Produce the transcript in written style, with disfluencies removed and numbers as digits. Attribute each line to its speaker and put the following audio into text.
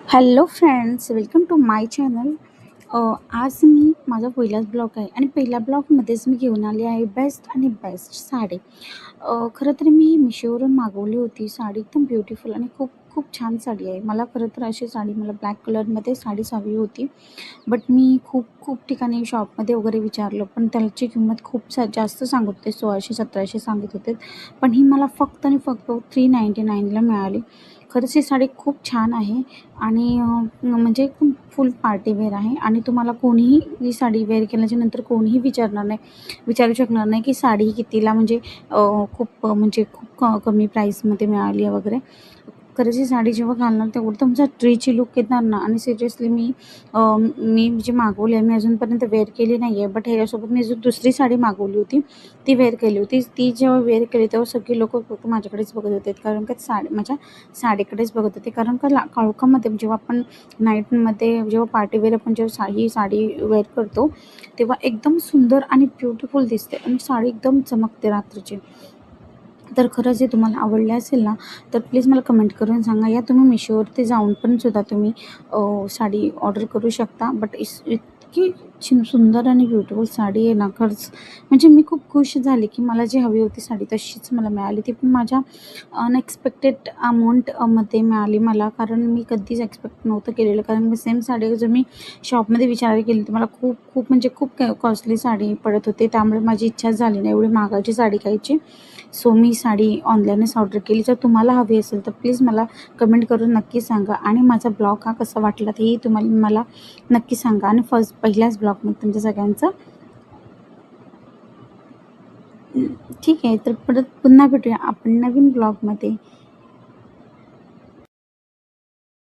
Speaker 1: Hello friends, welcome to my channel. आज मी माझा पहिलाच ब्लॉग आहे आणि पहिल्या ब्लॉगमध्येच मी घेऊन आली आहे बेस्ट आणि बेस्ट साडी. खरं तर मी मिशोवरून मागवली होती साडी. एकदम ब्युटिफुल आणि खूप खूप छान साडी आहे. मला खरं तर अशी साडी मला ब्लॅक कलरमध्ये साडीच हवी होती. बट मी खूप खूप ठिकाणी शॉपमध्ये वगैरे विचारलं, पण त्याची किंमत खूप जास्त सांगत होते. 1600-1700 सांगत होते. पण ही मला फक्त आणि फक्त 399ला मिळाली. खरंच ही साडी खूप छान आहे आणि म्हणजे फुल पार्टीवेअर आहे आणि तुम्हाला कोणीही ही साडी वेअर केल्याच्यानंतर कोणीही विचारू शकणार नाही की साडी कितीला, म्हणजे खूप म्हणजे खूप कमी प्राईसमध्ये मिळाली आहे वगैरे. खरंच ही साडी जेव्हा घालणार तेवढं तुमचा रिच लूक येणार ना. आणि सिरियसली मी जी मागवली आहे, मी अजूनपर्यंत वेअर केली नाही आहे. बट ह्याच्यासोबत मी अजून दुसरी साडी मागवली होती, ती वेअर केली होती. ती जेव्हा वेअर केली तेव्हा सगळी लोकं फक्त माझ्याकडेच बघत होते, कारण का माझ्या साडीकडेच बघत होते. कारण का काळोखामध्ये जेव्हा आपण नाईटमध्ये जेव्हा पार्टीवेअर आपण जेव्हा ही साडी वेअर करतो तेव्हा एकदम सुंदर आणि ब्युटिफुल दिसते आणि साडी एकदम चमकते रात्रीची. तर खरंच हे तुम्हाला आवडले असेल ना, तर प्लीज मला कमेंट करून सांगा. या तुम्ही मिशोवरती जाऊन पण सुद्धा तुम्ही साडी ऑर्डर करू शकता. बट इतकी सुंदर आणि ब्युटिफुल साडी आहे ना, खरंच म्हणजे मी खूप खुश झाले की मला जी हवी होती साडी तशीच मला मिळाली. ती पण माझ्या अनएक्सपेक्टेड अमाऊंटमध्ये मिळाली मला, कारण मी कधीच एक्सपेक्ट नव्हतं केलेलं. कारण सेम साडी जर मी शॉपमध्ये विचार केली तर मला खूप खूप म्हणजे खूप कॉस्टली साडी पडत होते. त्यामुळे माझी इच्छाच झाली नाही एवढी महागाची साडी घ्यायची. सो मी साडी ऑनलाईनच ऑर्डर केली. जर तुम्हाला हवी असेल तर प्लीज मला कमेंट करून नक्की सांगा आणि माझा ब्लॉग हा कसा वाटला तेही तुम्हाला मला नक्की सांगा. आणि पहिल्याच ब्लॉगमध्ये तुमच्या सगळ्यांचं ठीक आहे. तर परत पुन्हा भेटूया आपण नवीन ब्लॉगमध्ये.